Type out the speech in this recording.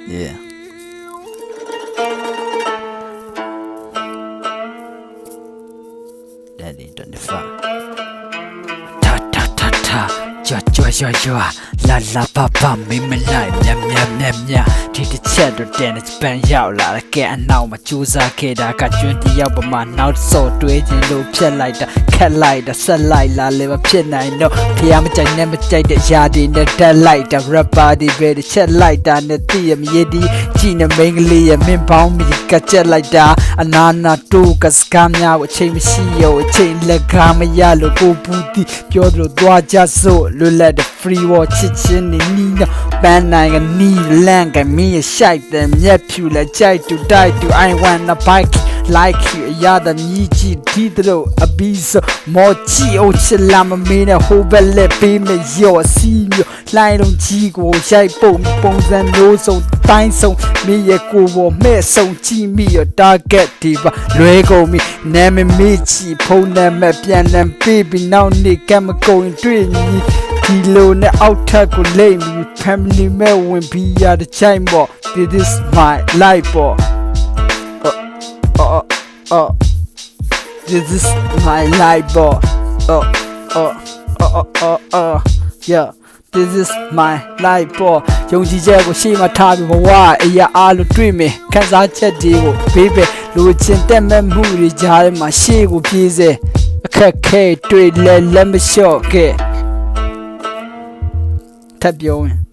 Yeah. Daddy 25. Ta ta ta ta. Joa. La la pa pa me like nya. ဒီတစ်ချက်တော့တန်တဲ့ပန်းရောက်လာတယ်ကဲအနောက်မှာကြိုးစားခဲ့တာကကျွန်းတယောက်ပမာနောက်စော်တွေးခြင်းလို့ဖြတ်လိုက်တာခက်လိုက်တာဆက်လိုက်လာလည်းမဖြစ်နိုင်တော့ဖះမကြိုက်နဲ့မကြိုက်တဲ့ຢာတွေနဲ့တက်လိုက်တာ rapper တွေပဲတစ်ချက်လိုက်တာနဲ့တည့်ရမရည်ဒီကြည်နေမိန်းကလေးရဲ့မင်းပေါင်းမီကကြက်လိုက်တာအနာနာတိုးကစကားများအချိန်မရှိရောအချိန်လက်ကားမရလို့ကိုပူတီပြောသလိုသွားကြစို့လွတ်လပ်တဲ့ free war ချစ်ချင်းနေနီးတော့ပန်းနိုင်ကနီးလန့်ကမင်းရဲ့ရှိုက်တဲ့မြက်ဖြူလက်ကြိုက်တူတိုက်တူ I wanna bike like you အရသာမြည်ကြည့်ဒီတို့အပီးဆိုမော်ချီအိုချလာမမင်းနဲ့ဟိုဘက်လက်ပေးမရော့စီမျိုးလှိုင်းလုံးကြီးကိုရိုက်ပုံစံမျိုးစုံတိုင်းစုံမင်းရဲ့ကိုပေါ်မဲ့ဆုံကြည့်မိရ target ဒီပါလွဲကုန်ပြီနာမည်မေးချီဖုန်းနံပါတ်ပြန်လည်ပေးပြီးနောက်နေ့ကမကုန်တွေ့ညီဒီလိုနဲ့အောက်ထပ်ကိုလိမ့်ပြီး family မဲ့ဝင်ပြီးရတဲ့ချိုင်ပေါ့ this is my life ပေါ့this is my life ပေါ့yeah this is my life ပေါ့ယုံကြည်ချက်ကိုရှေ့မှာထားပြီးဘဝအရာအားလို့တွေ့မယ်ခံစားချက်တွေကိုဘေးပဲလိုချင်တက်မဲ့မှုတွေကြားထဲမှာရှေ့ကိုပြေးစေအခက်ခဲတွေ့လက်မလျှော့ခဲ့ထပ်ပြောရင်